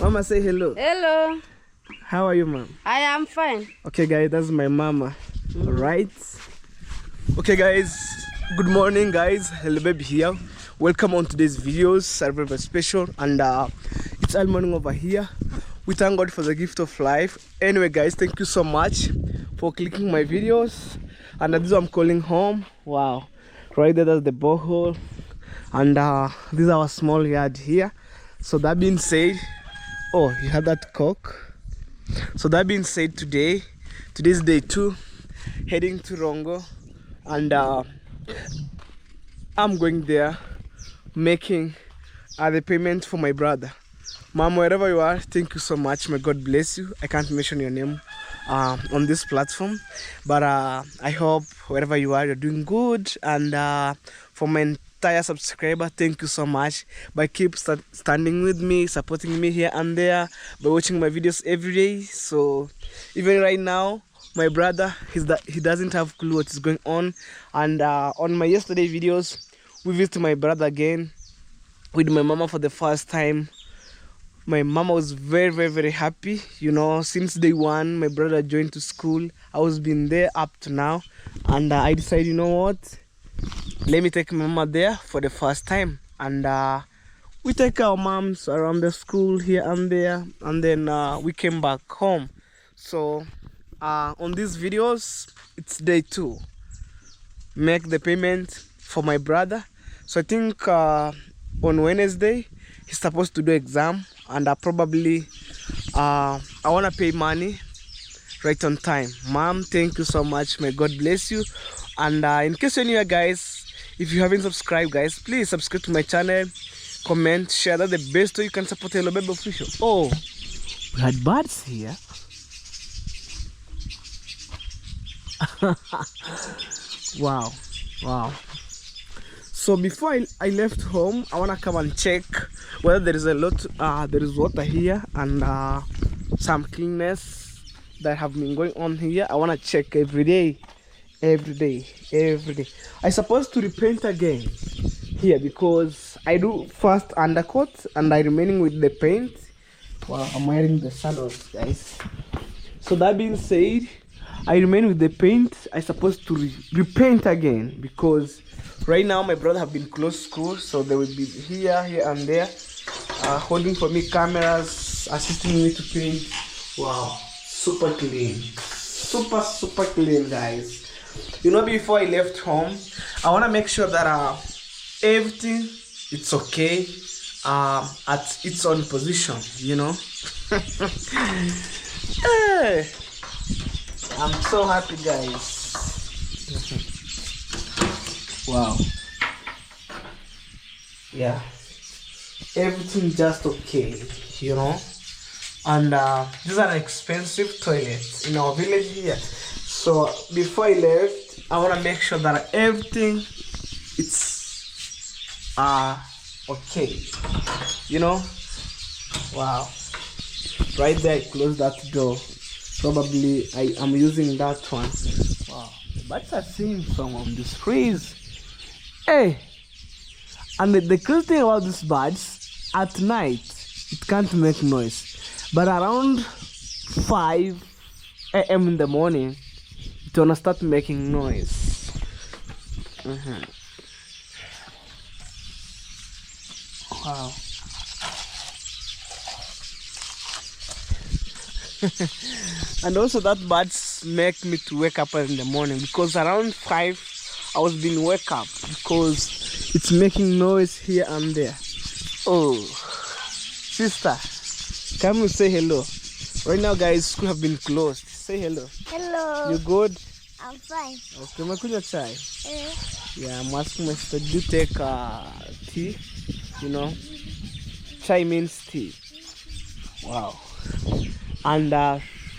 Mama, say hello. Hello. How are you, mom? I am fine. Okay, guys, that's my mama. All right. Okay, guys. Good morning, guys. Hello, baby here. Welcome on today's videos. Are very special, and it's all morning over here. We thank God for the gift of life. Anyway, guys, thank you so much for clicking my videos. And this is what I'm calling home. Wow, right there, that's the borehole, and this is our small yard here. So that being said, oh, you had that cock. So that being said, today's day 2, heading to Rongo, and I'm going there making the payment for my brother. Mom, wherever you are, thank you so much. May God bless you. I can't mention your name on this platform, but I hope wherever you are, you're doing good. And for my entire subscriber, thank you so much. By keep standing with me, supporting me here and there, by watching my videos every day. So even right now, my brother, he doesn't have clue what is going on. And on my yesterday videos, we visited my brother again with my mama for the first time. My mama was very happy. You know, since day 1 my brother joined to school, I was been there up to now, and I decided, you know what, let me take my mama there for the first time. And we take our moms around the school here and there, and then we came back home. So on these videos, it's day 2, make the payment for my brother. So I think on Wednesday he's supposed to do exam, and probably I want to pay money right on time. Mom, thank you so much. May God bless you. And in case you're new, guys, if you haven't subscribed, guys, please subscribe to my channel, comment, share. That's the best way you can support Hello Baby Official. Oh, we had birds here. Wow. So before I left home, I wanna come and check whether there is there is water here, and some cleanness that have been going on here. I wanna check every day. I supposed to repaint again here because I do first undercoat and I remaining with the paint. Wow, I'm wearing the sandals, guys. So that being said, I remain with the paint. I supposed to repaint again because right now my brother have been closed school, so they will be here and there, holding for me cameras, assisting me to paint. Wow, super clean, super clean, guys. You know, before I left home, I want to make sure that everything it's okay, at its own position, you know. Hey, I'm so happy, guys. Wow. Yeah, everything just okay, you know. And these are expensive toilets in our village here. So before I left, I want to make sure that everything it's okay, you know. Wow, right there, I closed that door. Probably I am using that one. Wow, the birds are singing song on these trees. Hey, and the cool thing about these birds, at night it can't make noise, but around 5 a.m. in the morning it's gonna start making noise. Wow. And also that birds make me to wake up in the morning, because around 5 I was being wake up because it's making noise here and there. Oh, sister, come and say hello. Right now, guys, school have been closed. Say hello. Hello. You good? I'm fine. Okay, makunywa chai. Yeah, I'm asking my sister, do you take tea? You know, chai means tea. Wow. And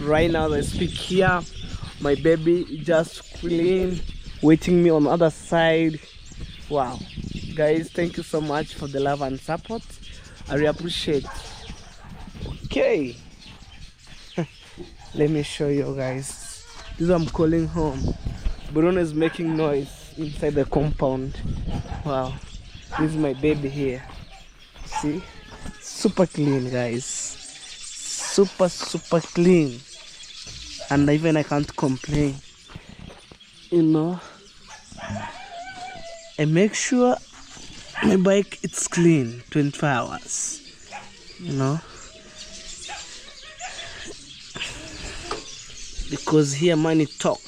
right now as I speak here, my baby is just clean, waiting me on the other side. Wow, guys, thank you so much for the love and support. I really appreciate. Okay. Let me show you guys. This is what I'm calling home. Bruno is making noise inside the compound. Wow, this is my baby here. See, super clean, guys. super clean, and even I can't complain. You know, I make sure my bike it's clean 24 hours. You know, because here money talk.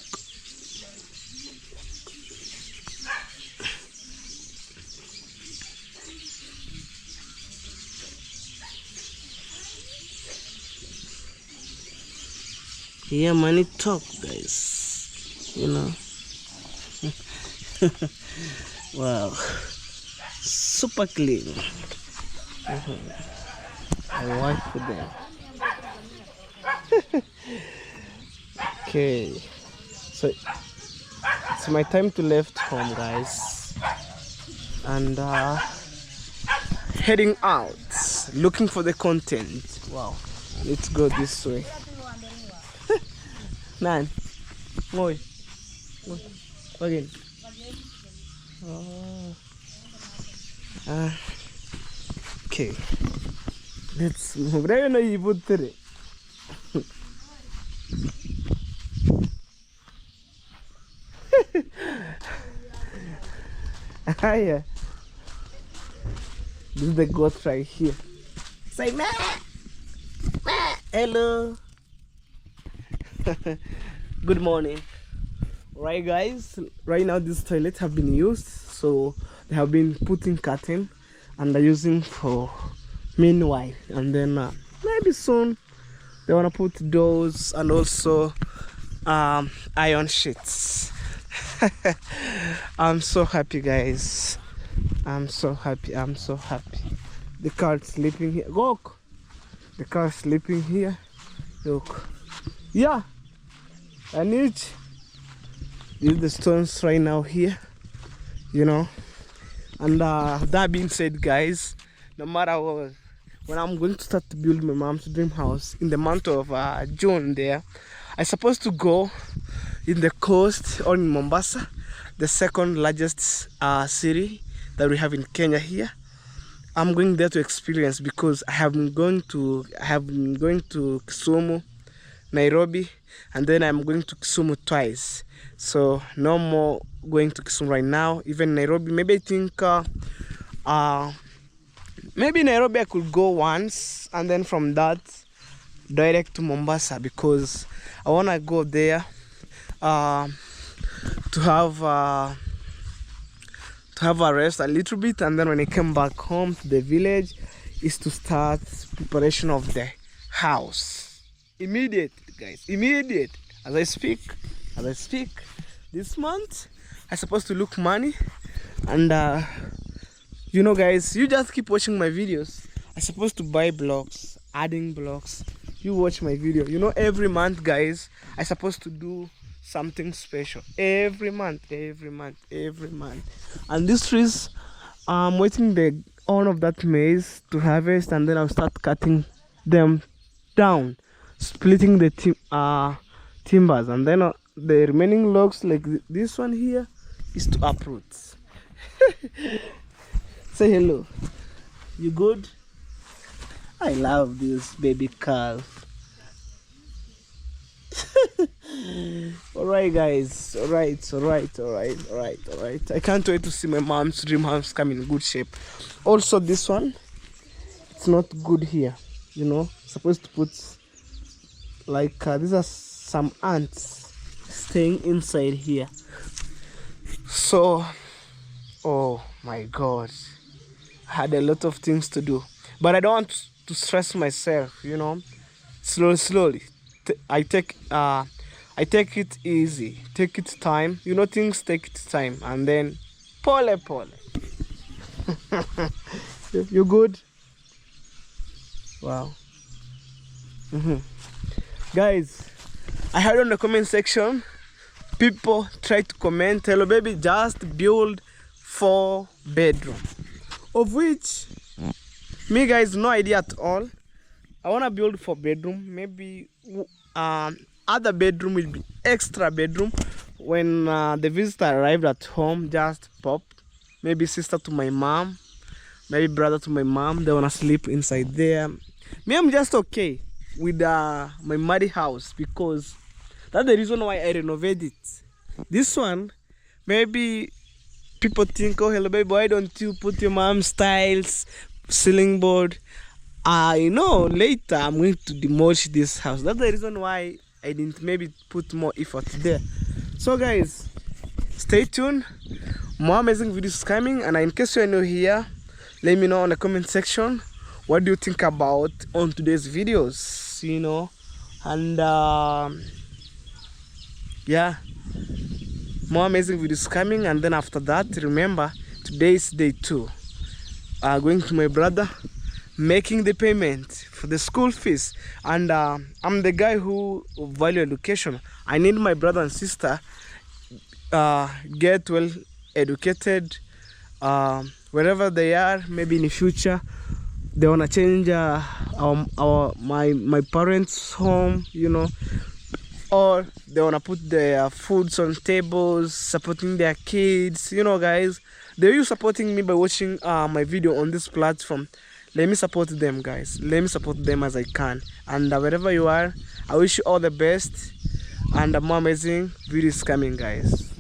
Here money talk, guys. You know. Wow, super clean. I wipe for them. Okay, so it's my time to left home, guys, and heading out looking for the content. Wow, let's go this way. Nan, ngồi again. Oh. Okay, let's move. I know you put it. Yeah. This is the goat right here. Say meh. Meh. Hello. Good morning. Right, guys, right now these toilets have been used, so they have been putting curtain and they're using for meanwhile, and then maybe soon they want to put doors and also iron sheets. I'm so happy, guys. I'm so happy. The car is sleeping here. Look, the car is sleeping here. Look, yeah, I need use the stones right now here, you know. And that being said, guys, no matter what, when I'm going to start to build my mom's dream house in the month of June there, I'm supposed to go in the coast or in Mombasa, the second largest city that we have in Kenya here. I'm going there to experience, because I have been going to Kisumu, Nairobi, and then I'm going to Kisumu twice. So no more going to Kisumu right now. Even Nairobi, maybe I think maybe Nairobi I could go once, and then from that direct to Mombasa, because I want to go there to have a rest a little bit, and then when I come back home to the village is to start preparation of the house. Immediate, guys, immediate. As I speak this month I'm supposed to look money, and you know, guys, you just keep watching my videos. I'm supposed to buy blocks, adding blocks. You watch my video, you know, every month, guys, I'm supposed to do something special every month. And these trees, I'm waiting the on of that maize to harvest, and then I'll start cutting them down, splitting the timbers, and then the remaining logs like this one here is to uproot. Say hello. You good? I love this baby calf. Alright, guys, alright. I can't wait to see my mom's dream house come in good shape. Also, this one, it's not good here, you know. Supposed to put like these are some ants staying inside here. So, oh my god, I had a lot of things to do, but I don't want to stress myself, you know. Slowly I take it easy, take it time, you know, things take its time, and then pole. You good? Wow. Guys, I heard on the comment section people try to comment, hello baby, just build 4 bedroom, of which me, guys, no idea at all. I want to build 4 bedroom, maybe other bedroom will be extra bedroom. When the visitor arrived at home, just pop, maybe sister to my mom, maybe brother to my mom, they want to sleep inside there. Me, I'm just okay. with my muddy house, because that's the reason why I renovated it. This one, maybe people think, oh hello baby, why don't you put your mom's tiles, ceiling board? I know later I'm going to demolish this house. That's the reason why I didn't maybe put more effort there. So guys, stay tuned. More amazing videos is coming, and in case you're new here, let me know in the comment section what do you think about on today's videos, you know. And yeah, more amazing videos coming. And then after that, remember, today is day 2. Going to my brother, making the payment for the school fees. And I'm the guy who value education. I need my brother and sister get well educated, wherever they are. Maybe in the future they want to change my parents' home, you know, or they want to put their foods on tables, supporting their kids, you know. Guys, they're supporting me by watching my video on this platform. Let me support them, guys. Let me support them as I can. And wherever you are, I wish you all the best, and more amazing videos coming, guys.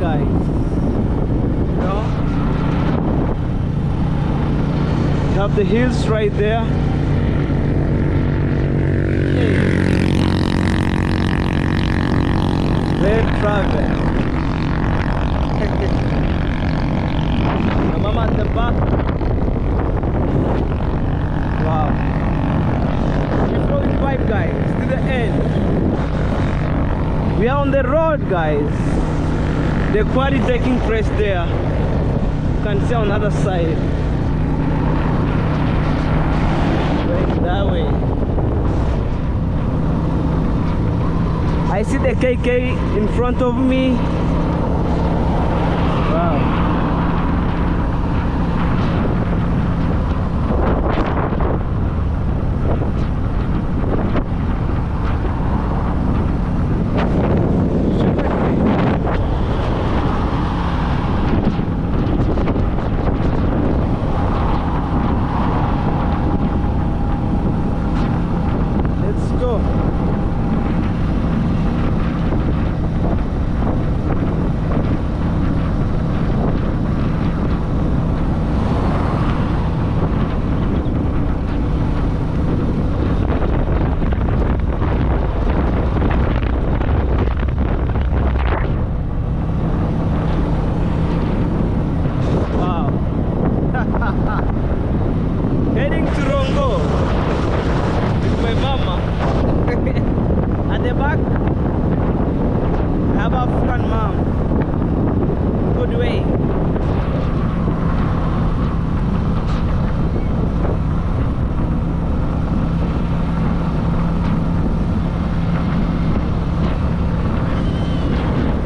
guys. You know, you have the hills right there. Red travel. The mama at the back. Wow. Before we vibe, guys, to the end. We are on the road, guys. The quarry taking place there. You can see on the other side. Going that way. I see the KK in front of me. Wow. Let's go. Heading to Rongo with my mama. At the back, I have African mom. Good way.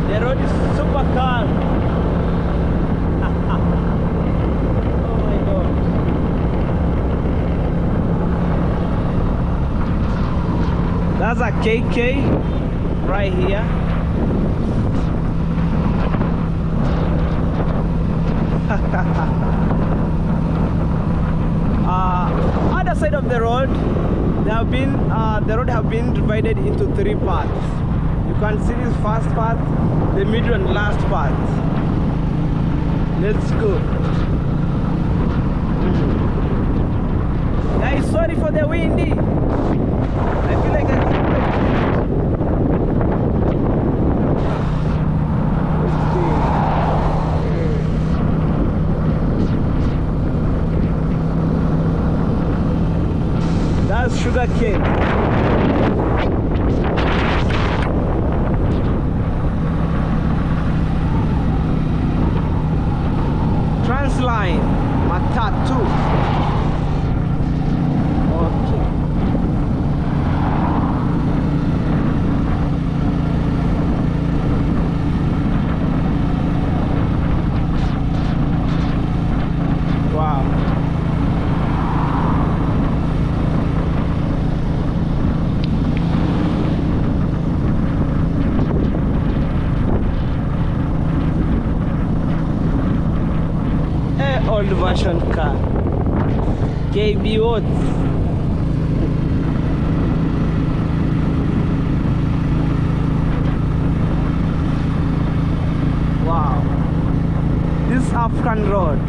The road is super calm. That's a KK right here. Other side of the road, the road have been divided into 3 parts. You can see this first part, the middle and last part. Let's go. Guys, sorry for the windy. I feel like that's sugar cane. Transline, Matatu. Okay. Wow. Old version car. KB Oats. Wow. This African road.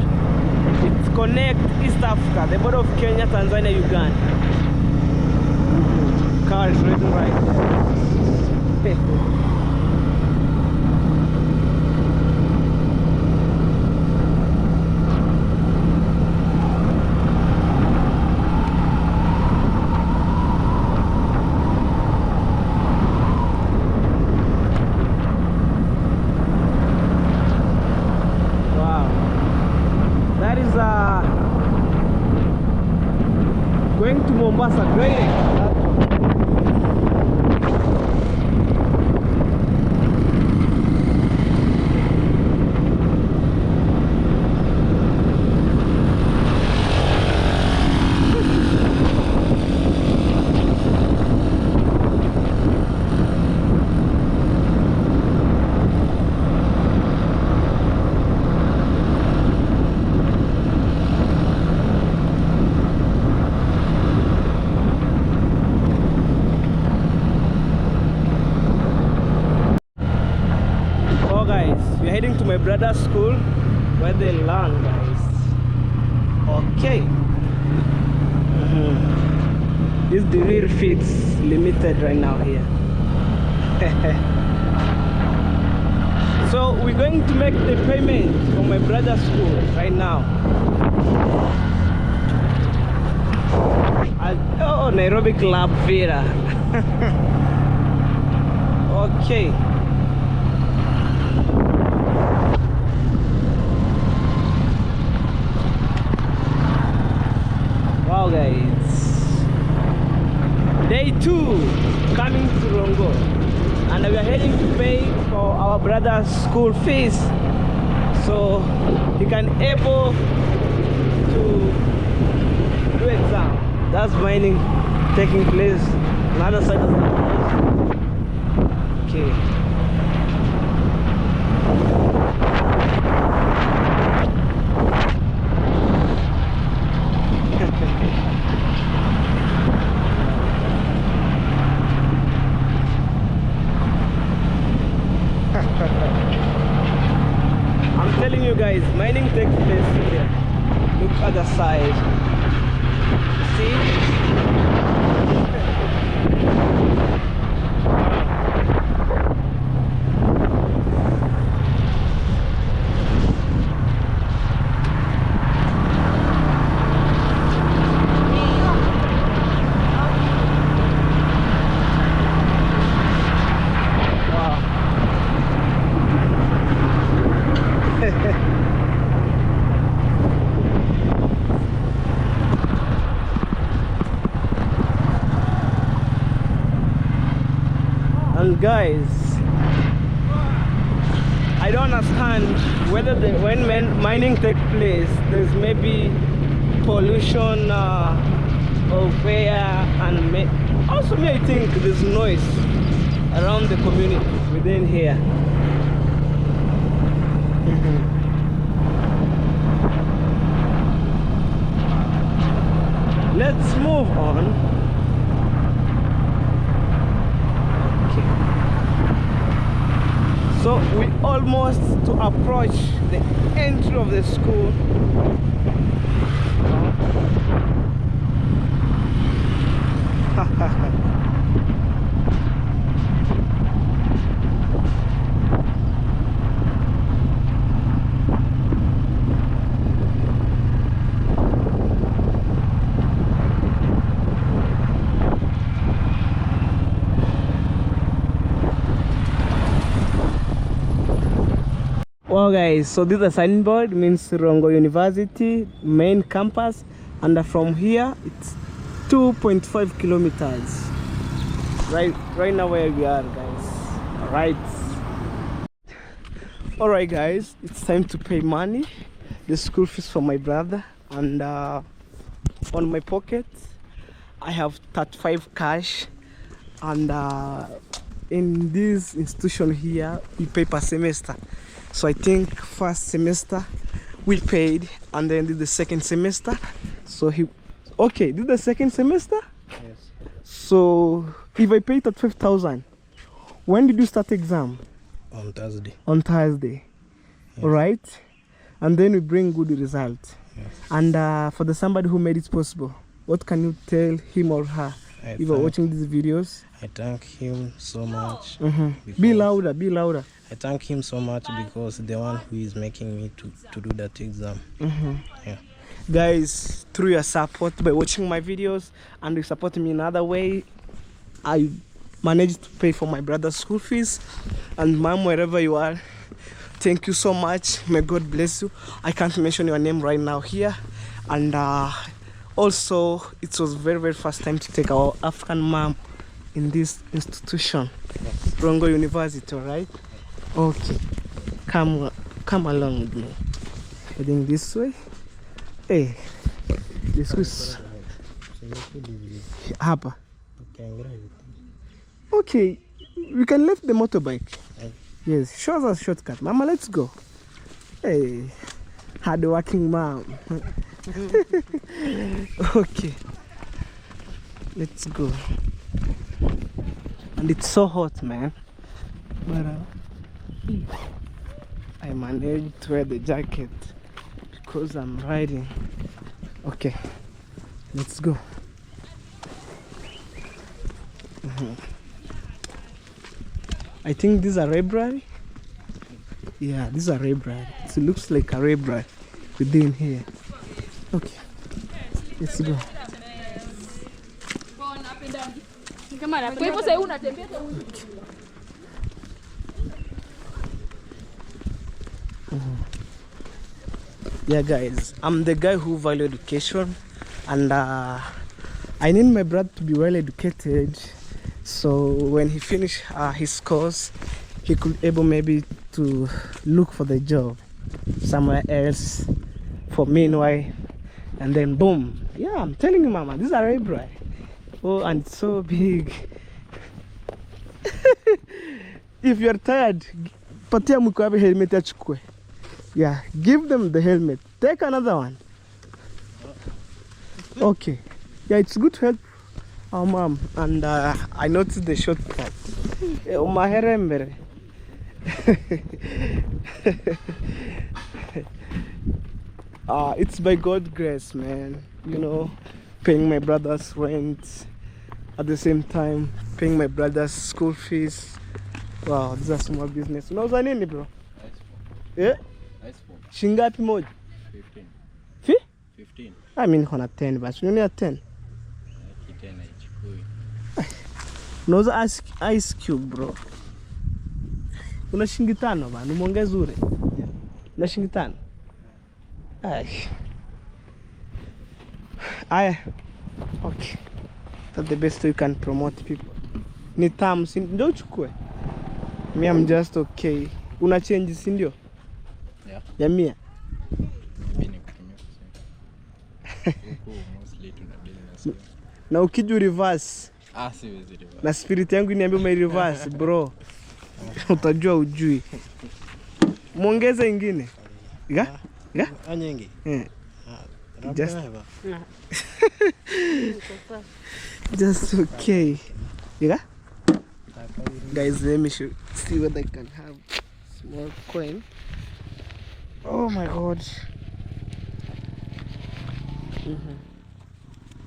It connects East Africa, the border of Kenya, Tanzania, Uganda. Car is riding right there. Going to Mombasa, great. brother's school where they learn, guys. Okay. This is the real fits limited right now here. So we're going to make the payment for my brother's school right now. Oh, Nairobi Club Vera. Okay. Wow, guys. Day 2 coming to Rongo, and we are heading to pay for our brother's school fees, so he can able to do exam. That's mining taking place on the other side of the place. Okay. I'm telling you guys, mining takes place here. Look at the side. See? And guys, I don't understand whether when mining takes place, there's maybe pollution of air, and also I think there's noise around the community within here. Let's move on. So we almost to approach the entry of the school. Well guys, so this is a signboard, means Rongo University main campus, and from here it's 2.5 kilometers. Right now where we are, guys. Alright guys, it's time to pay money, the school fees for my brother, and on my pocket I have 35 cash, and in this institution here we pay per semester. So I think first semester we paid, and then did the second semester. So this is the second semester? Yes. So if I paid at 5,000, when did you start exam? On Thursday. On Thursday. Yes. Alright. And then we bring good result. Yes. And for the somebody who made it possible, what can you tell him or her if you're watching these videos? I thank him so much. Be louder. I thank him so much because the one who is making me to do that exam. Yeah. Guys, through your support by watching my videos, and you support me in another way, I managed to pay for my brother's school fees. And mom, wherever you are, thank you so much. May God bless you. I can't mention your name right now here. And also it was very first time to take our African mom in this institution, Rongo University. Right? Okay, come along with me. Heading this way. Hey, this is hapa. Okay, we can lift the motorbike. Yes, show us a shortcut. Mama, let's go. Hey, hard working mom. Okay, let's go. And it's so hot, man. But I managed to wear the jacket because I'm riding. Okay, let's go. I think this is a library. Yeah, this is a library. It looks like a library within here. Okay, let's go. Yeah guys, I'm the guy who value education, and I need my brother to be well educated, so when he finish his course, he could able maybe to look for the job somewhere else for meanwhile, and then boom. Yeah, I'm telling you, mama, this is a library. Oh, and it's so big. If you're tired, patia mukwabe helmet achukue. Yeah, give them the helmet. Take another one. Okay. Yeah, it's good to help our mom. And I noticed the shortcut. It's by God's grace, man. You know, paying my brother's rent, at the same time paying my brother's school fees. Wow, this is a small business. Unauza nini bro? Yeah? Shingapi moja? 15. Fi? 15. I mean niko na 10 basi. Unani ya 10? Kitena ichukui. Unauza ice cube bro. Una shilingi 5 bana, umeongeza ure. Una shilingi 5. Aya. Okay. That's the best way you can promote people. Ni tamu, si ndio uchukue? Me, I'm just okay. Una change si ndio? Yeah. Ya 100. Mimi nikutumia kusema. Huko mostly tunadili na sio. Na ukiju reverse. Siwezi reverse. Na spirit yangu iniambia ume reverse bro. Utajua ujui. Muongeze ingine. Ga? Ga? Anyingi. Just okay. Yeah? Guys, let me see whether I can have small coin. Oh my god.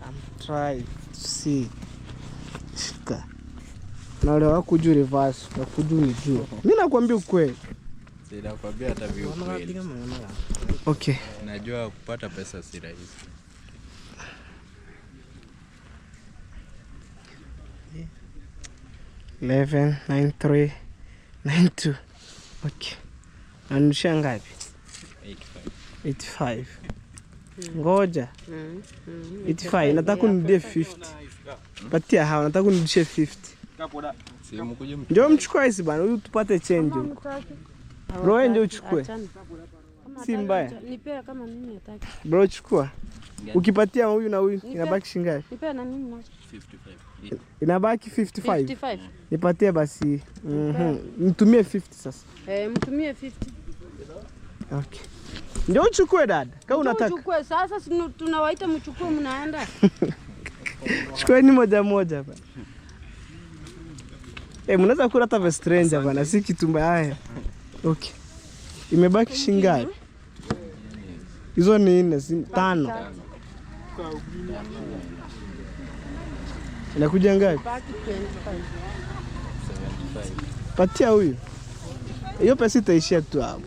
I'm trying to see. Shika. Na wale wakuju reverse, wakuju nijua. Mimi nakwambia ukweli. Sida kwambia hata vile ukweli. Okay. Najua kupata pesa si rahisi. $11, $93, $92. Okay. Anusha ngapi? 85. Ngoja. 85. Nataka nidie 50. Patia hawa, nataka nidishe 50. Ndio mchukue hizi bana, huyu tupate change huko. Bro, ndio uchukue. Si mbaya. Nipea kama mimi nataka. Bro, chukua. Ukipatia huyu na huyu inabaki shilingi. Nipea na mimi na 55. Inabaki 55. 55. Nipatie basi. Mtumie 50 sasa. Mtumie 50. Okay. Ndio uchukue dada. Kama unataka. Uchukue sasa, tunawaita mchukue mnaenda. Chukua ni moja moja bana. Mnaweza kula hata stranger bana, si kitu mbaya. Okay. Imebaki shilingi. Hizo ni 5. Inakuja ngapi? 75. Patia huyu. Hiyo pesa itaishia tu hapo.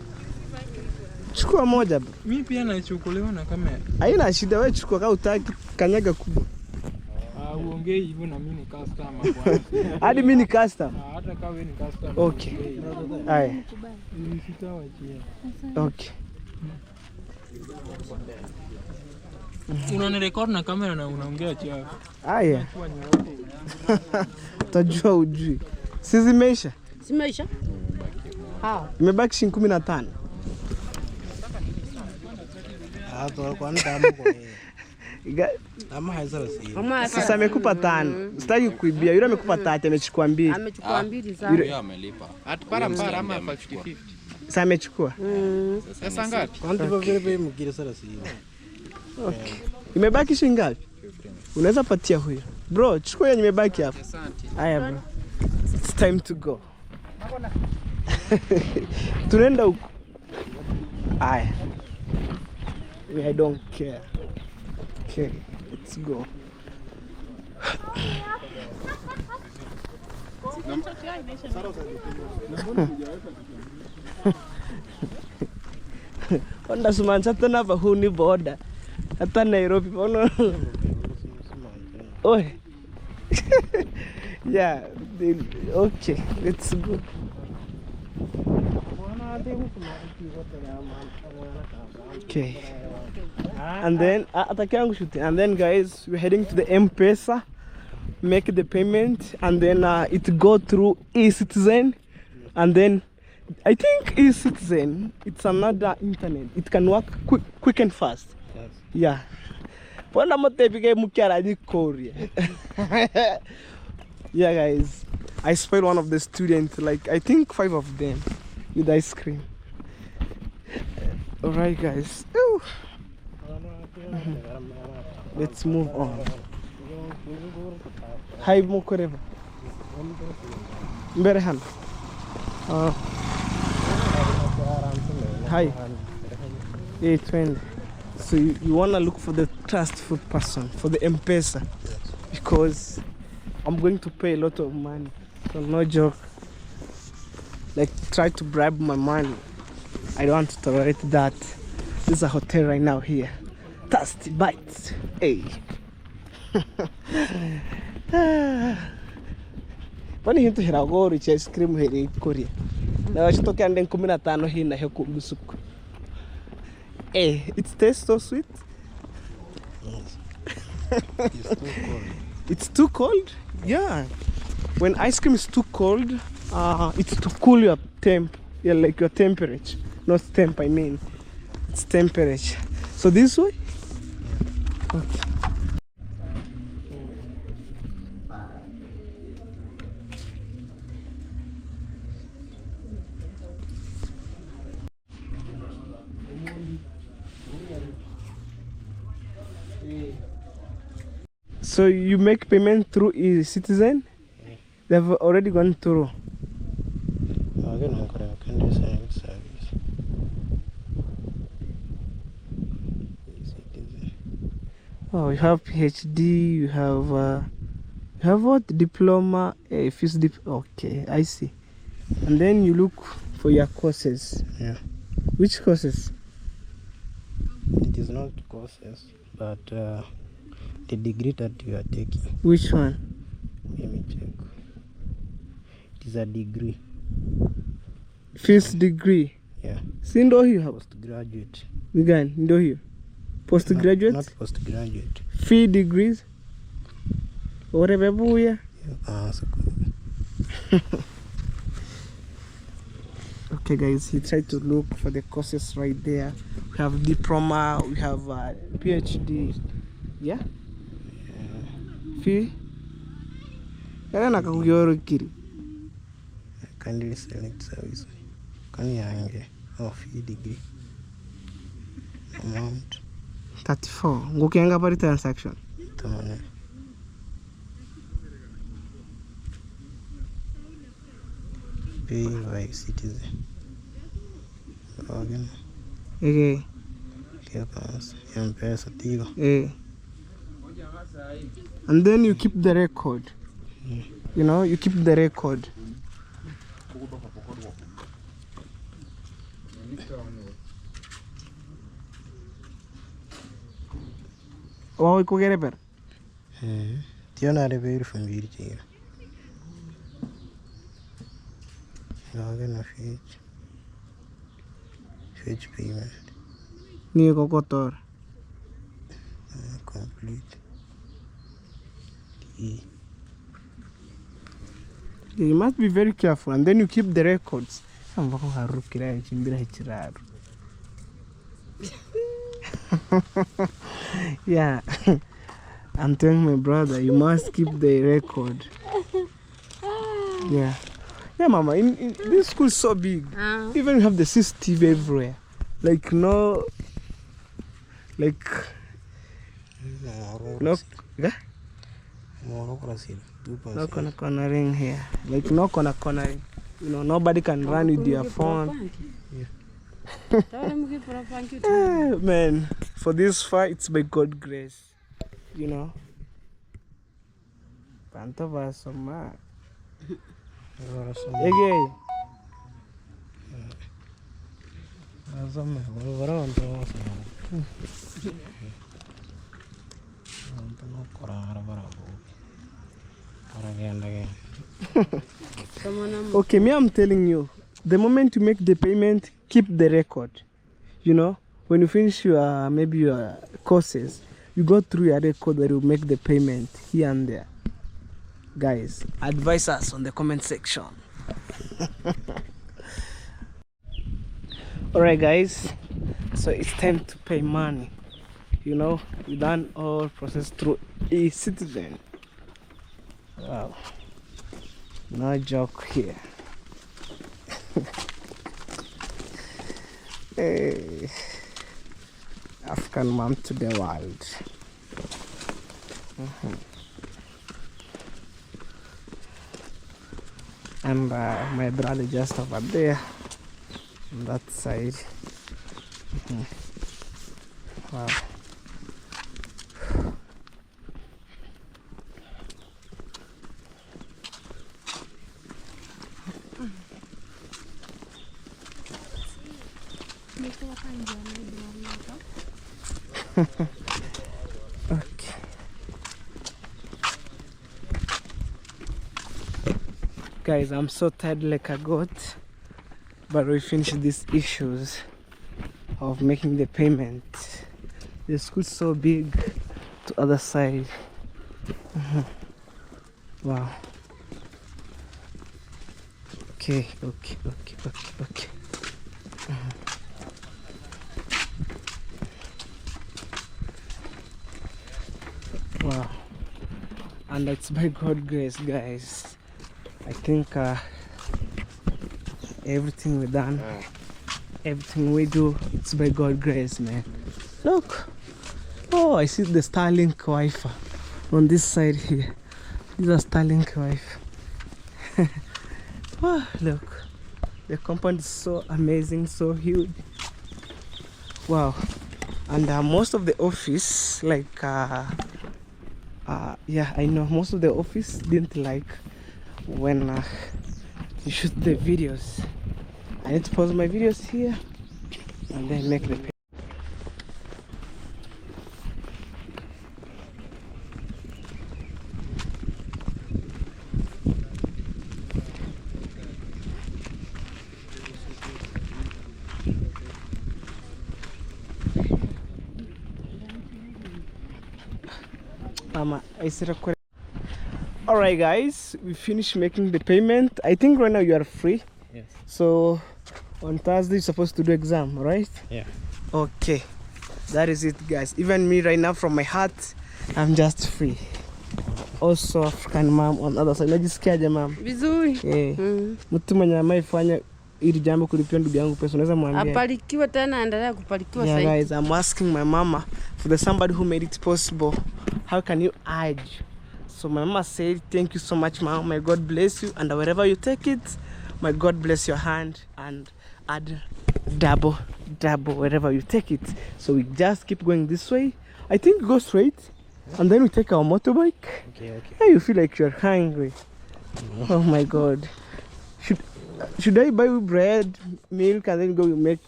Chukua moja bro. Mimi pia nachukuliwa na kamera. Haina shida, wewe chukua kama utaki kanyaga kubwa. Uongei hivyo na mimi ni customer kwanza. Hadi mimi ni customer. Hata kama wewe ni customer. Okay. Haya. Sitawachia. Okay. Unanirecord na kamera na unaongea chafu. Haya. Utajua ujui. Si zimeisha? Zimeisha? Imebaki shilingi 15. Hapo kwa nini tamu kwa yeye? Ama haizara si. Sasa amekupa 5. Sitaki kuibia. Yule amekupa 3, amechukua 2. Amechukua 2 sasa. Yule amelipa. Para ama 50-50. Sasa amechukua. Sasa ngapi? Kwa nini vile mkile sara si. Okay. Imebaki shilingi ngapi? 15. Unaweza patia huyo. Bro, chukua yenye imebaki hapo. Haya bro. It's time to go. Tunaenda huko. I don't care. Okay, let's go. Onda sumancha tena bahuni border. Hata Nairobi bono. Oh. Yeah, okay, let's go. Okay. And then and then guys, we're heading to the M-Pesa, make the payment, and then it go through e-Citizen, and then I think e-Citizen, it's another internet. It can work quick and fast. Yes. Yeah. Yeah, guys, I spoiled one of the students, like I think 5 of them, with ice cream. All right, guys. Ooh. Let's move on. Hi, Mokoreva. Berehan. Hi. 820. So you want to look for the trustful person, for the M-Pesa, because I'm going to pay a lot of money. So no joke. Like try to bribe my money. I don't want to tolerate that. This is a hotel right now here. Tasty bites. Hey. Wani hintu hira go rich ice cream here in Korea. Na washitoke ande 15 hii na heku lusuku. Hey, it tastes so sweet. Yes. It's too cold. It's too cold? Yeah. When ice cream is too cold, it's to cool your temp. Yeah, like your temperature. Not temp, I mean. It's temperature. So this way? Okay. So you make payment through e-Citizen? They've already gone through. Oh, you have PhD, you have what? Diploma, okay, I see. And then you look for your courses. Yeah. Which courses? It is not courses, but the degree that you are taking. Which one? Let me check. It is a degree. First degree. Yeah. Si ndo hiyo hapo? Postgraduate. Ni gani? Ndo hiyo? Postgraduate? Not postgraduate. 3 degrees? Orebebuya? So good. Okay guys, he tried to look for the courses right there. We have diploma, we have PhD. Yeah? Fee? Kana nakakuyoro kiri. Kindly select service. Can you hang fee degree? Amount 34. Ngokianga pari transaction. Tamane. Pay by citizen. Login. Okay. Here comes M-Pesa Tigo. And then you keep the record. You know, you keep the record. Wow, iko gere per. Tiona rever from Virginia. Login of fetch payment. Ni kokotor. Complete. You must be very careful, and then you keep the records. Yeah. I'm telling my brother, you must keep the record. Yeah. Yeah, Mama, in this school is so big. Even you have the CCTV everywhere. Like, no... Like... No... Yeah? No cornering here. Like, no cornering. You know, nobody can run with your phone. Tawala mkipura panki tu. Man, for this far, it's by God's grace. You know. Panto vasoma. Again. Okay, me, I'm telling you, the moment you make the payment, keep the record. You know, when you finish your maybe your courses, you go through your record where you make the payment here and there. Guys, advise us on the comment section. Alright guys, so it's time to pay money. You know, we done all process through e-citizen. Wow, no joke here. Hey, African mom to the world. And my brother just over there on that side. Wow. Okay. Guys, I'm so tired like a goat, but we finished these issues of making the payment. The school's so big to other side. Wow. Okay. Wow. And it's by God's grace, guys. I think everything we done, everything we do, it's by God's grace, man. Look. Oh, I see the Starlink Wi-Fi on this side here. This is a Starlink Wi-Fi. Oh, look. The compound is so amazing, so huge. Wow. And most of the office, like, yeah, I know most of the office didn't like when you shoot the videos. I need to pause my videos here and then make the pay. Alright guys, we finished making the payment. I think right now you are free. Yes. So on Thursday you're supposed to do exam, right? Yeah. Okay, that is it guys. Even me right now from my heart, I'm just free. Also African mom on the other side. Najisikiaje mom? Vizuri. Mtu mwenye ameifanya ili jambo kulipia ndugu yangu pesa unaweza mwambia. Apalikiwe tena, endelea kupalikiwa Yeah zaidi. guys, I'm asking my mama for the somebody who made it possible. How can you urge? So my mama said, thank you so much, mom. May God bless you, and wherever you take it, may God bless your hand and add double wherever you take it. So we just keep going this way. I think go straight, and then we take our motorbike. Okay. Yeah, you feel like you're hungry. Oh my God. Should I buy you bread, milk, and then go make?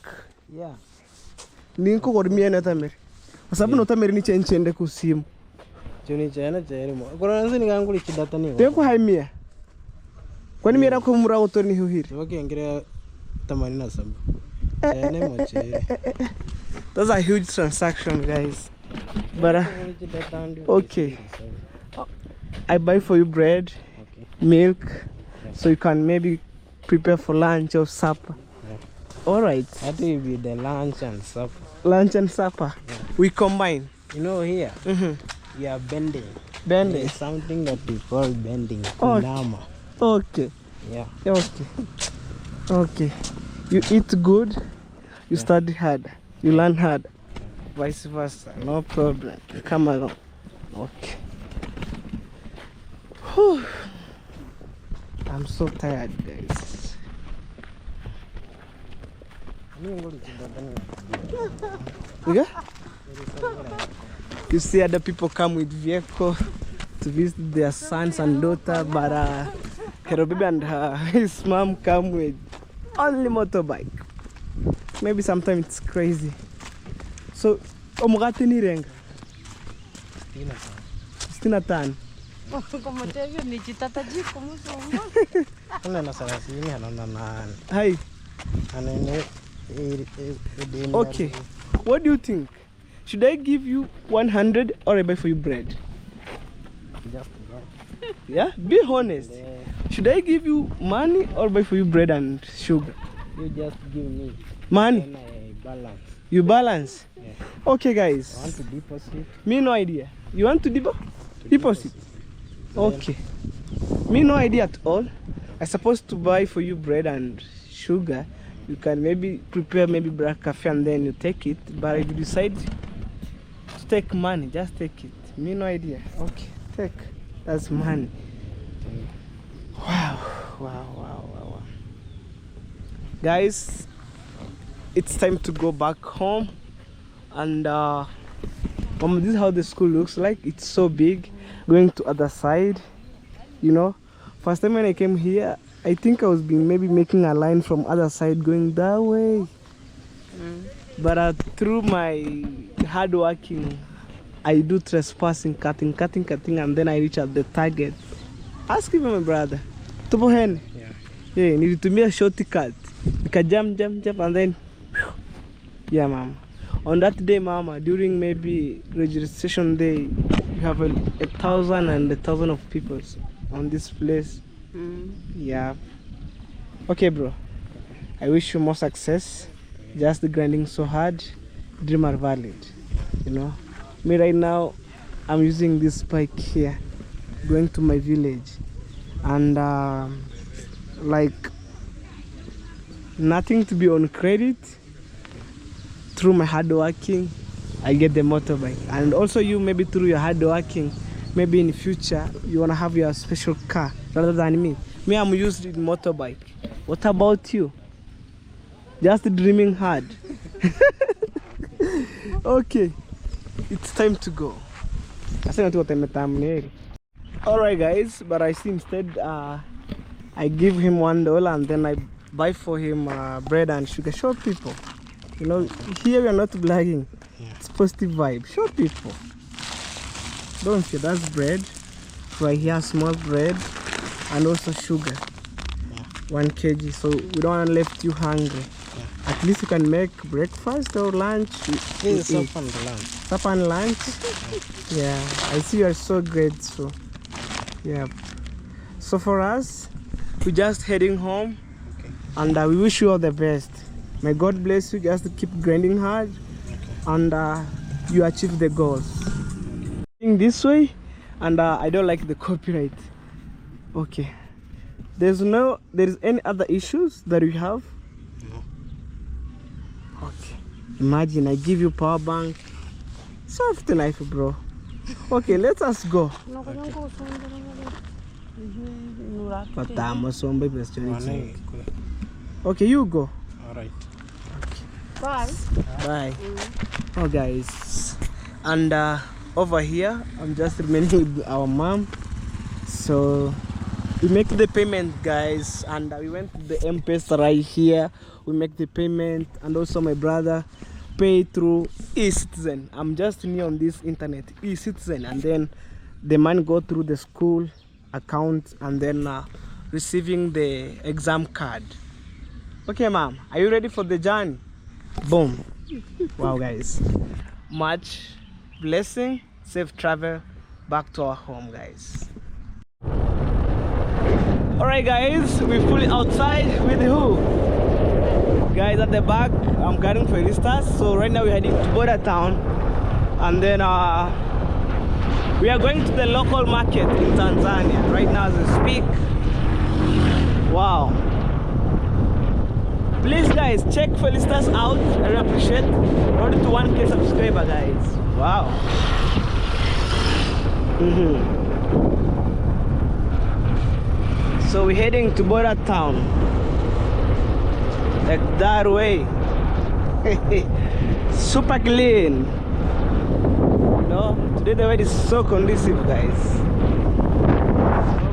Yeah. Ninko kormia na tameri. Sababu no tameri ni chenchende kusimu. Choni chana cherimo. Kuna nzi nikanguli chidata ni. Teko haimia. Kwani mira ko mura otori huhiri. Okay, ngira 87. Chene mochiri. That's a huge transaction, guys. But okay. I buy for you bread, milk, so you can maybe prepare for lunch or supper. All right. That will be the lunch and supper. Lunch and supper. Yeah. We combine. You know here, we are bending. Bending. There's something that we call bending. Okay. Kunama. Okay. Yeah. Okay. Okay. You eat good, you study hard, you learn hard. Vice versa. No problem. Come along. Okay. Whew. I'm so tired, guys. Okay? You see other people come with vehicle to visit their sons and daughter, but Kerobibi and his mom come with only motorbike. Maybe sometimes it's crazy. So, omugati ni renga? 65. Como te digo, ni chitata jiko musongo. Hi. Okay. What do you think? Should I give you 100 or I buy for you bread? Just Yeah? Be honest. Should I give you money or buy for you bread and sugar? you just give me Money. then I balance. You balance? Yeah. Okay, I want guys. to deposit. Me no idea. You want to deposit? Okay. Me no idea at all. I supposed to buy for you bread and sugar. You can maybe prepare maybe black coffee and then you take it. But if you decide to take money, just take it. Me no idea. Okay, take. That's money. Wow. Guys, it's time to go back home. And this is how the school looks like. It's so big. Going to other side, you know. First time when I came here, I think I was maybe making a line from other side going that way. But through my hard working, I do trespassing, cutting, and then I reach at the target. Ask even my brother. Tupo hen? Yeah, nilitumia shortcut. Nika jump, and then, yeah, mama. On that day, mama, during maybe registration day, you have 1,000 and 1,000 of people on this place. Yeah. Okay, bro. I wish you more success. Just grinding so hard. Dream are valid. You know. Me right now, I'm using this bike here, going to my village, and like nothing to be on credit. Through my hard working, I get the motorbike, and also you maybe through your hard working, maybe in the future you wanna have your special car rather than me. Me, I'm used in motorbike. What about you? Just dreaming hard. Okay, it's time to go. Alright guys, but I see instead I give him $1 and then I buy for him bread and sugar. Show people. You know, here we are not blagging. It's positive vibe. Show people. Don't fear, that's bread. Right here, small bread and also sugar. 1 kg. So we don't want to left you hungry. At least you can make breakfast or lunch. This is supper and lunch. Supper and lunch. Yeah, I see you are so grateful. Yeah. So for us, we're just heading home, and we wish you all the best. May God bless you. Just keep grinding hard, and you achieve the goals. This way, and I don't like the copyright. Okay. There is any other issues that we have? No. Okay. Imagine I give you power bank. Soft life, bro. Okay, let us go. Okay, you go. All right. Bye. Bye. Oh guys, and over here I'm just remaining with our mom. So we make the payment, guys, and we went to the M-Pesa right here. We make the payment, and also my brother pay through eCitizen. I'm just new on this internet, eCitizen, and then the money go through the school account, and then receiving the exam card. Okay, mom, are you ready for the journey? Boom. Wow, guys, much blessing, safe travel back to our home, guys. All right, guys, we're fully outside with who? Guys, at the back, I'm guiding for Elistas. So right now we're heading to border town, and then we are going to the local market in Tanzania right now as we speak. Wow. Please, guys, check Felicitas out. I really appreciate. Road to 1K subscriber, guys. Wow. So we're heading to border town, like that way. Super clean. You know, today the weather is so conducive, guys. Oh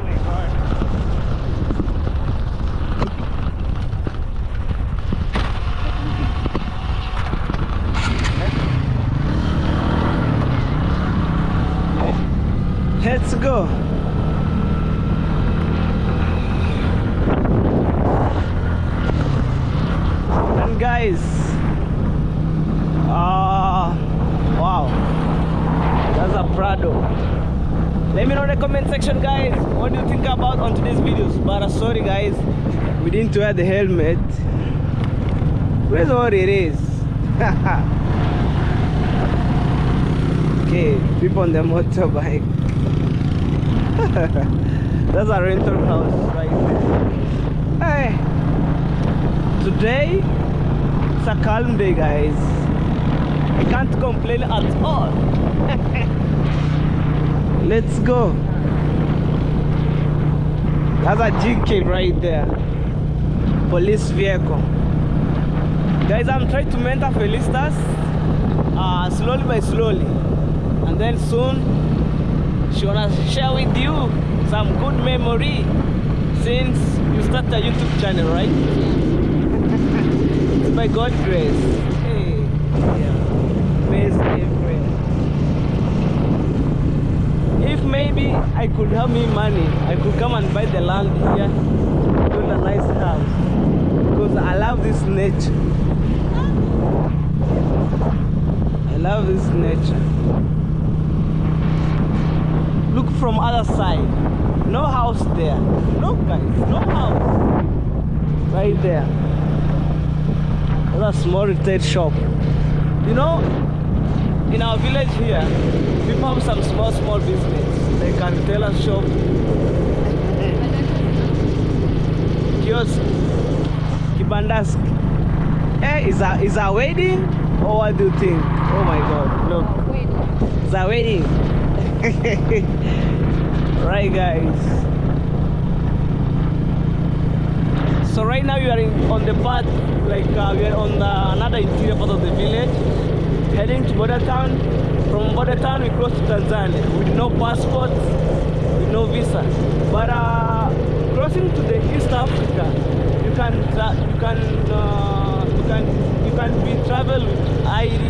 my god. Let's go. And guys, wow, that's a Prado. Let me know in the comment section, guys, what do you think about on today's videos. But sorry guys, we didn't wear the helmet. Where's what it is? Okay, people on the motorbike. That's a rental house right there. Hey, today it's a calm day, guys. I can't complain at all. Let's go. That's a GK right there. Police vehicle. Guys, I'm trying to mentor Felistas slowly by slowly. And then soon she wanna share with you some good memory since you started a YouTube channel, right? It's by God's grace. Hey, yeah. Praise everywhere. If maybe I could have me money, I could come and buy the land here, build a nice house, because I love this nature. I love this nature. Look from other side. No house there. No, guys, no house. Right there. There's a small retail shop. You know, in our village here, people have some small business. They can tell a shop, kiosk, kibandask. Hey, is a wedding? Or what do you think? Oh my God, look. It's a wedding. Right, guys. So right now you are on the path, like we are on another interior part of the village, heading to border town. From border town we cross to Tanzania with no passports, with no visa. But crossing to the East Africa, you can be travel with ID,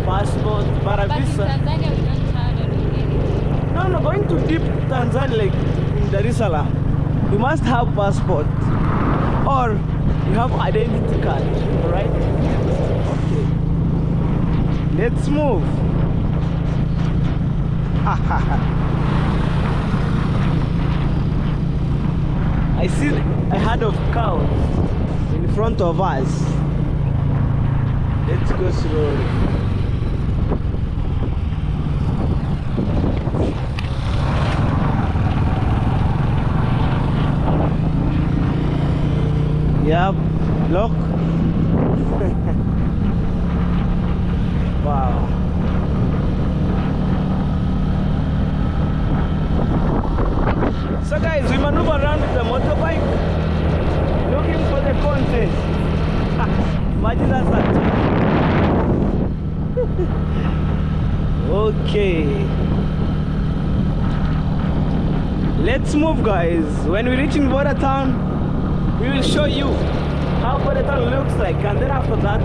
passport, but a visa. In Tanzania we don't travel with anything. No, going to deep Tanzania, like in Dar es Salaam, you must have passport or you have identity card, right? Okay. Let's move. I see a herd of cows in front of us. Let's go slowly. Yep, look. Wow. So guys, we maneuver around with the motorbike looking for the content. Imagine that's that. Okay. Let's move, guys. When we reach in border town, we will show you how border town looks like, and then after that,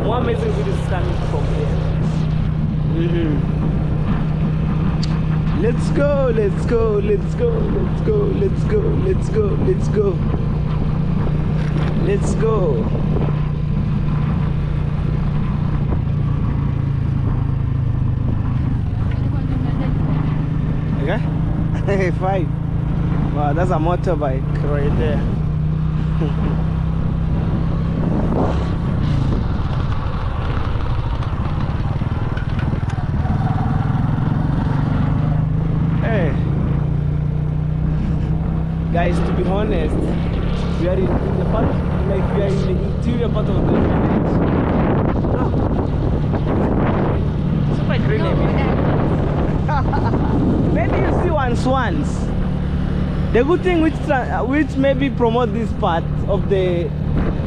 more amazing videos coming from here. Let's go, let's go, let's go, let's go, let's go, let's go, let's go. Let's go. Okay? 5. Wow, that's a motorbike right there. Hey. Guys, to be honest, we are in the part, like we are in the interior part of the village. Oh. Super green. Maybe you see once. The good thing which maybe promote this part of the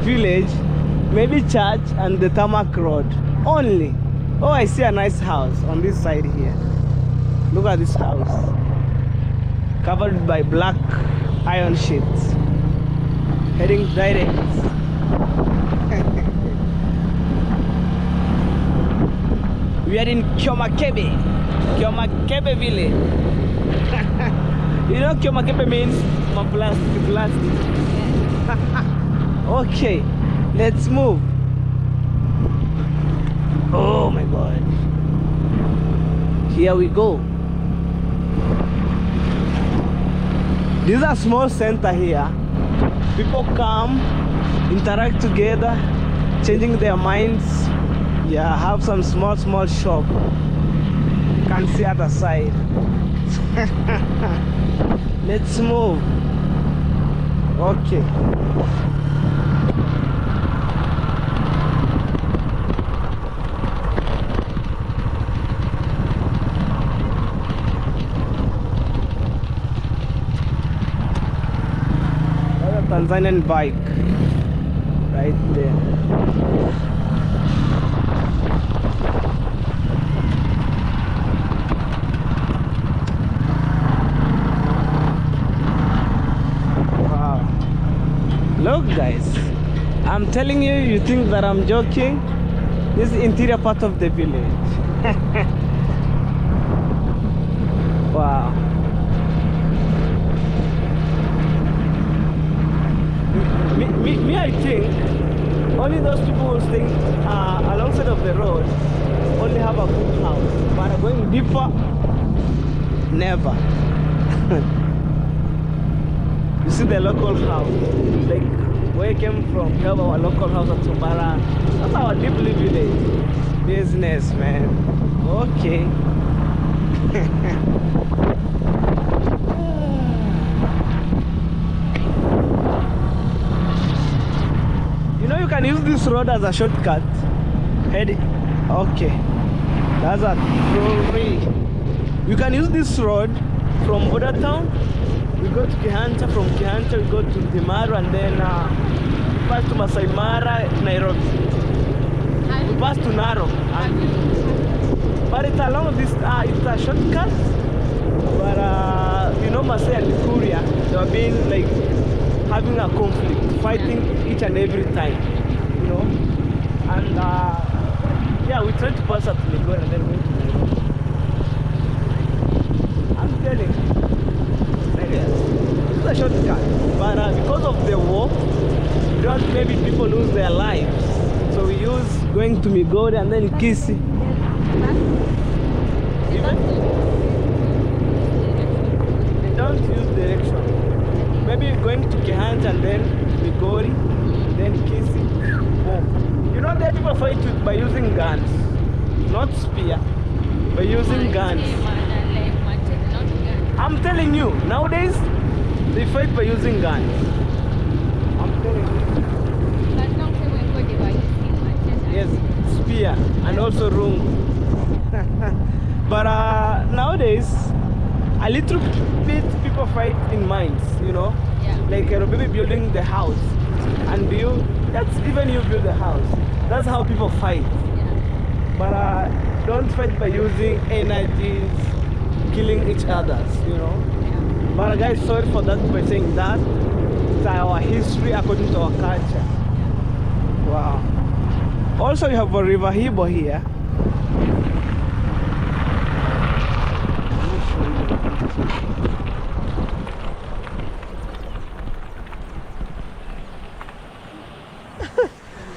village maybe church and the tarmac road only. Oh, I see a nice house on this side here. Look at this house, covered by black iron sheets, heading direct. We are in Kyomakebe village. You know Kyomakebe means plastic. Okay, let's move. Oh my God. Here we go. This is a small center here. People come, interact together, changing their minds. Yeah, have some small shop. You can see other side. Let's move. Okay. Tanzanian bike right there. Wow. Look guys, I'm telling you, you think that I'm joking? This is the interior part of the village. Wow. Me, I think only those people who stay alongside of the road only have a good house, but going deeper, never. You see the local house, like where I came from, we have our local house at Tubara. That's our deeply village business, man. Okay. You can use this road as a shortcut. Head. Okay. That's a story. You can use this road from Border Town. We go to Kihanta. From Kihanta, we go to Timaru, and then pass to Masai Mara, Nairobi. We pass to Narok. But it's along this. It's a shortcut. But you know, Masai and Kuria, they were being like having a conflict, fighting each and every time, you know. And yeah, we tried to pass up to Lagos and then went to Nairobi. I'm telling you, serious. It's a shortcut, but because of the war, we don't want maybe people lose their lives, so we use going to Migori and then Kisi. They don't use direction. Maybe going to Kihanta and then Migori, then Kisi. Oh. You know that people fight by using guns, not spear, by using guns. I'm telling you, nowadays they fight by using guns. I'm telling you. Yes, spear and also rungu. But nowadays, a little bit people fight in mines, you know. Yeah. Like maybe building the house, and that's even you build the house. That's how people fight. Yeah. But don't fight by using energies, killing each other, you know. Yeah. But guys, sorry for that by saying that. It's our history according to our culture. Wow. Also, you have a river Hibo here.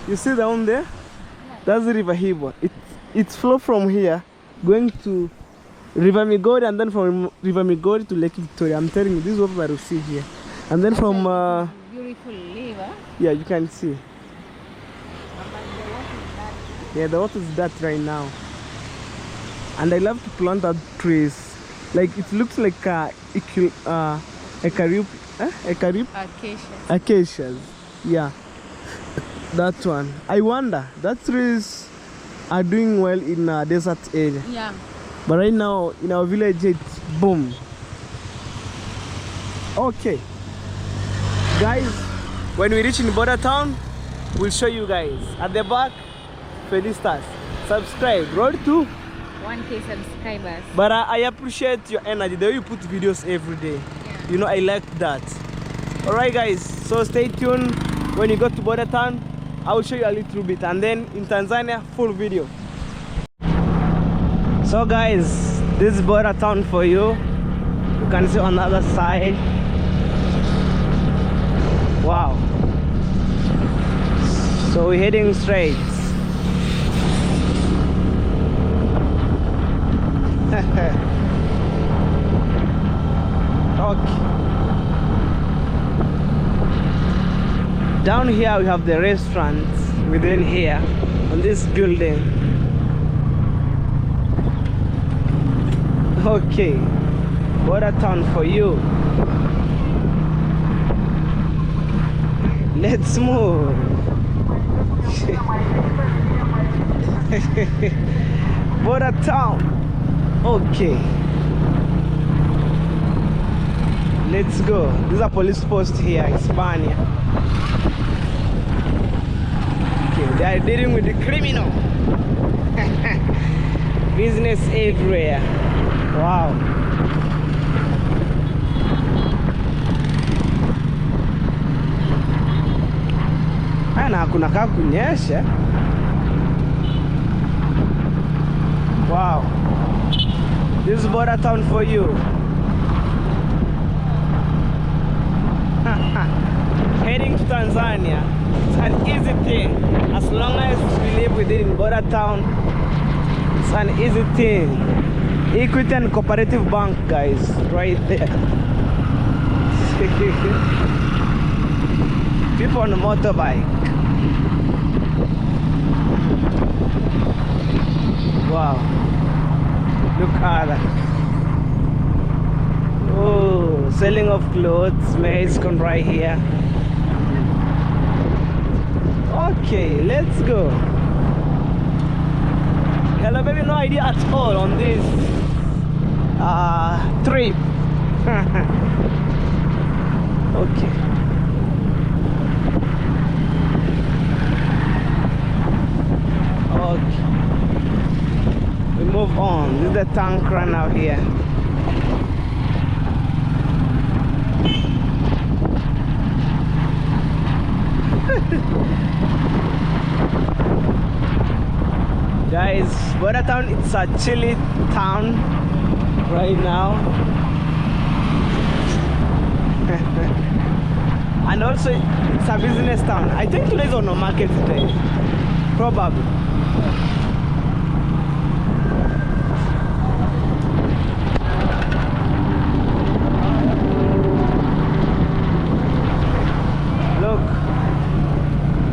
You see down there? That's the river Hibo. It's flow from here, going to River Migori, and then from River Migori to Lake Victoria. I'm telling you, this is what we will see here. And then from beautiful river. Yeah, you can see. Yeah, the water is that right now. And I love to plant that trees. Like it looks like acacias. Yeah. That one. I wonder, that trees are doing well in a desert area. Yeah. But right now, in our village, it's boom. Okay. Guys, when we reach in Border Town, we'll show you guys. At the back, Felistas. Subscribe. Road to 1K subscribers. But I appreciate your energy, the way you put videos every day. You know, I like that. Alright guys, so stay tuned. When you go to border town, I will show you a little bit, and then in Tanzania, full video. So guys, this is border town for you. You can see on the other side. Wow. So we're heading straight. Okay. Down here we have the restaurants within here on this building. Okay, border town for you. Let's move. Border town. Okay. Let's go. This is a police post here in Spain. Okay, they are dealing with the criminal. Business everywhere. Wow. Na kunakaa kunyesha. Wow. This is border town for you. Heading to Tanzania. It's an easy thing. As long as we live within border town, it's an easy thing. Equity and Cooperative Bank, guys, right there. People on a motorbike. Wow. Look at that. Oh, selling of clothes, Mexican right here. Okay, let's go. Hello, baby, no idea at all on this trip. Okay. Okay. We move on. This is the tank run out here. Guys, border town, it's a chilly town right now. And also it's a business town. I think today's on a market day. Probably. Look,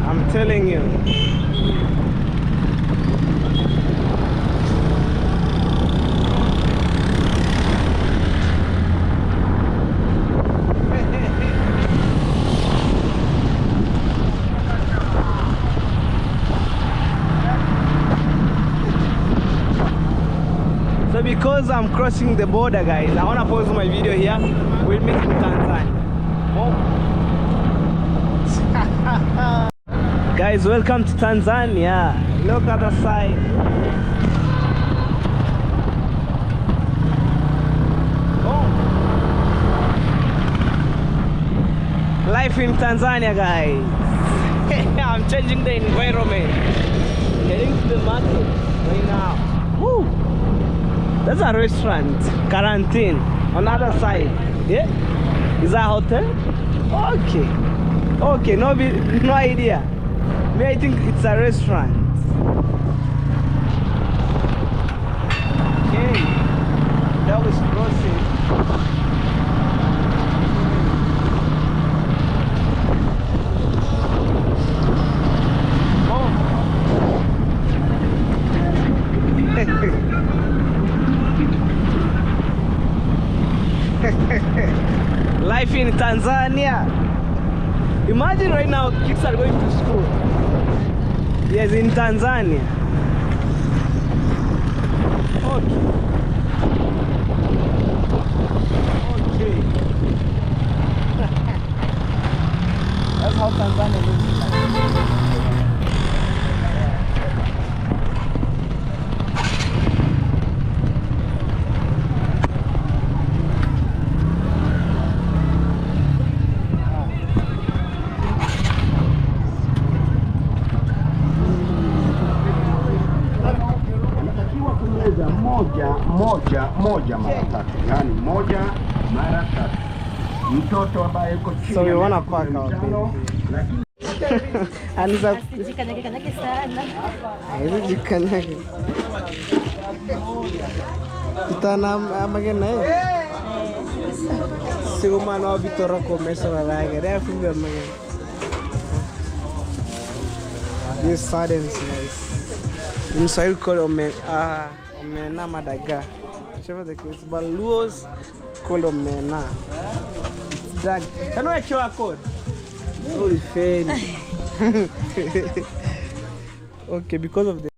I'm telling you. So because I'm crossing the border, guys, I want to pause my video here. We'll meet in Tanzania. Oh. Guys, welcome to Tanzania. Look at the side. Oh. Life in Tanzania, guys. I'm changing the environment. Heading to the market right now. Woo. That's a restaurant, quarantine, on the other side. Yeah? Is that a hotel? Okay. Okay, no idea. Me, I think it's a restaurant. Okay. That was crossing. Life in Tanzania. Imagine right now kids are going to school. Yes, in Tanzania. Okay. Okay. That's how Tanzania looks like. moja mara tatu, yani moja mara tatu. Mtoto ambaye yuko chini So we ya wanna miaka pack our 15, lakini Anza Asijikanyage sana. hizi jikanyage. Itana magena si umano abitoro começo a rage, deve ver magena. This silence is in Swahili called omena madaga. Whichever the case, but Luos called omena. Drag. Can I QR code? Oh, fail. Okay, because of the